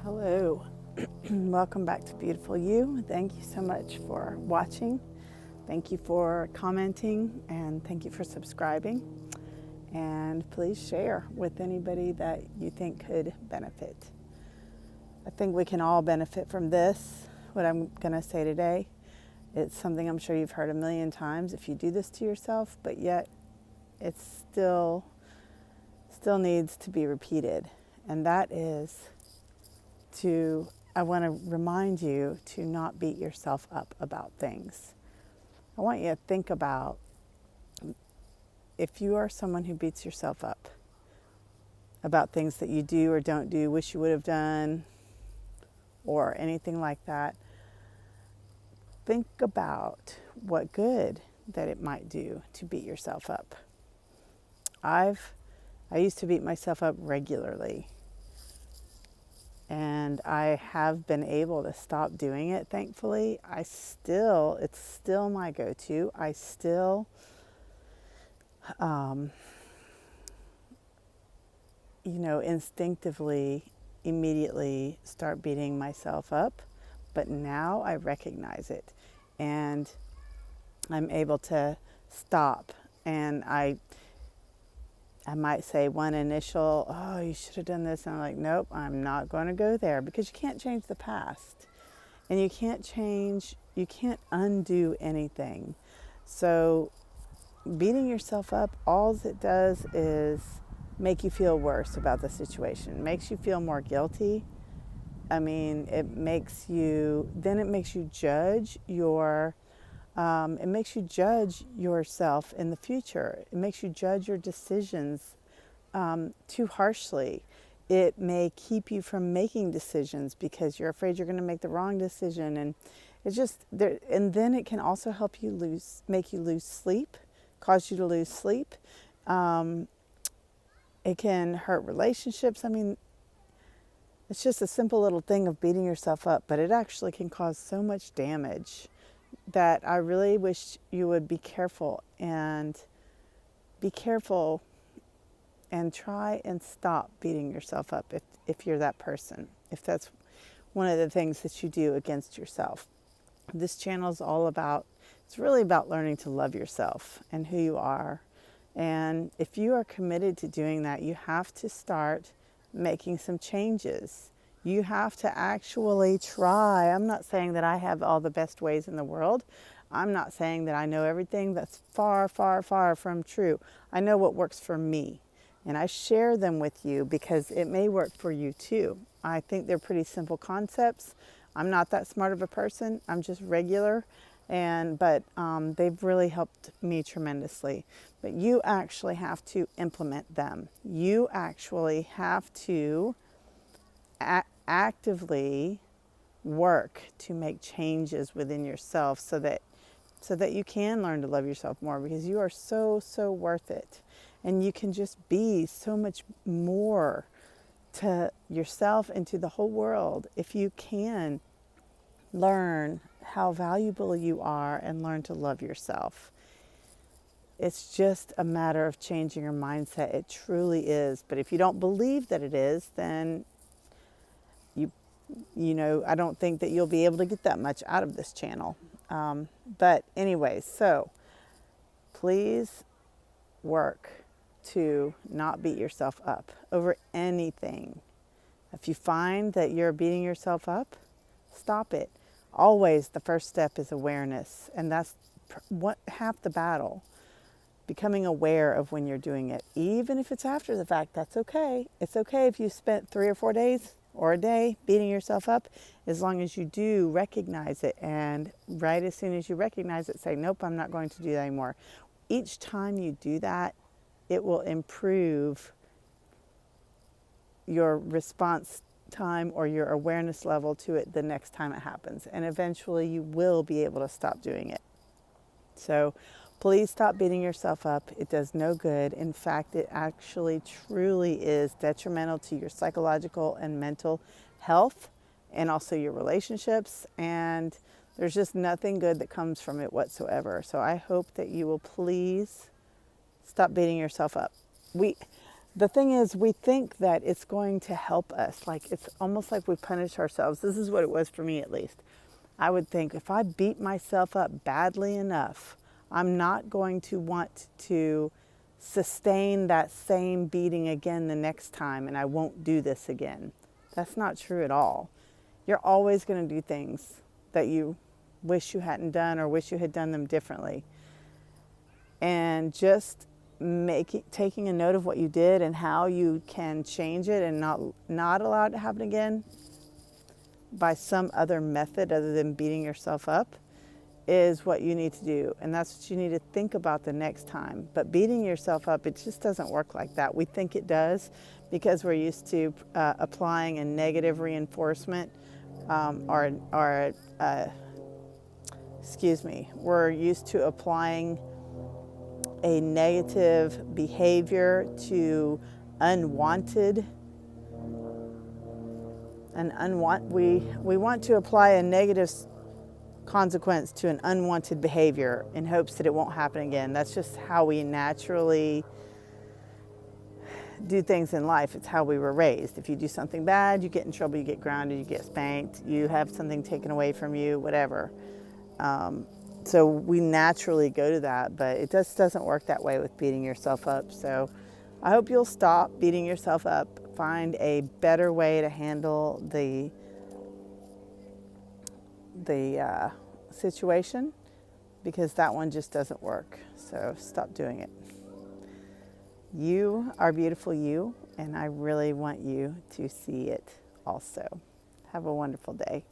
Hello, welcome back to Beautiful You. Thank you so much for watching. Thank you for commenting and thank you for subscribing. And please share with anybody that you think could benefit. I think we can all benefit from this, what I'm going to say today. It's something I'm sure you've heard a million times if you do this to yourself, but yet it still needs to be repeated. And that is I want to remind you to not beat yourself up about things. I want you to think about if you are someone who beats yourself up about things that you do or don't do, wish you would have done, or anything like that. Think about what good that it might do to beat yourself up. I used to beat myself up regularly. And I have been able to stop doing it, thankfully. It's still my go-to. I still, instinctively, immediately start beating myself up. But now I recognize it. And I'm able to stop. And I might say one initial, oh, you should have done this. And I'm like, nope, I'm not going to go there, because you can't change the past. And you can't undo anything. So beating yourself up, all it does is make you feel worse about the situation. It makes you feel more guilty. It makes you judge it makes you judge yourself in the future. It makes you judge your decisions too harshly. It may keep you from making decisions because you're afraid you're going to make the wrong decision, and it's just there. And then it can also help you make you lose sleep, cause you to lose sleep. It can hurt relationships. It's just a simple little thing of beating yourself up, but it actually can cause so much damage that I really wish you would be careful and try and stop beating yourself up if you're that person, if that's one of the things that you do against yourself. This channel is it's really about learning to love yourself and who you are. And if you are committed to doing that, you have to start making some changes. You have to actually try. I'm not saying that I have all the best ways in the world. I'm not saying that I know everything. That's far, far, far from true. I know what works for me, and I share them with you because it may work for you too. I think they're pretty simple concepts. I'm not that smart of a person. I'm just regular, but they've really helped me tremendously. But you actually have to implement them. You actually have to actively work to make changes within yourself so that you can learn to love yourself more, because you are so worth it, and you can just be so much more to yourself and to the whole world if you can learn how valuable you are and learn to love yourself. It's just a matter of changing your mindset. It truly is. But if you don't believe that it is, then I don't think that you'll be able to get that much out of this channel. But anyway, so please work to not beat yourself up over anything. If you find that you're beating yourself up, stop it. Always the first step is awareness, and that's half the battle. Becoming aware of when you're doing it, even if it's after the fact, that's okay. It's okay if you spent 3 or 4 days or a day beating yourself up, as long as you do recognize it, and right as soon as you recognize it, say, nope, I'm not going to do that anymore. Each time you do that, it will improve your response time or your awareness level to it the next time it happens, and eventually you will be able to stop doing it. So please stop beating yourself up. It does no good. In fact, it actually truly is detrimental to your psychological and mental health, and also your relationships, and there's just nothing good that comes from it whatsoever. So I hope that you will please stop beating yourself up. The thing is, we think that it's going to help us. Like, it's almost like we punish ourselves. This is what it was for me, at least. I would think, if I beat myself up badly enough, I'm not going to want to sustain that same beating again the next time, and I won't do this again. That's not true at all. You're always going to do things that you wish you hadn't done or wish you had done them differently. And just taking a note of what you did and how you can change it and not allow it to happen again by some other method other than beating yourself up is what you need to do. And that's what you need to think about the next time. But beating yourself up, it just doesn't work like that. We think it does because we're used to applying a negative reinforcement we're used to applying a negative behavior to we want to apply a negative consequence to an unwanted behavior in hopes that it won't happen again. That's just how we naturally do things in life. It's how we were raised. If you do something bad, you get in trouble, you get grounded, you get spanked, you have something taken away from you, whatever. So we naturally go to that, but it just doesn't work that way with beating yourself up. So I hope you'll stop beating yourself up, find a better way to handle the situation, because that one just doesn't work. So stop doing it. You are beautiful, you, and I really want you to see it also. Have a wonderful day.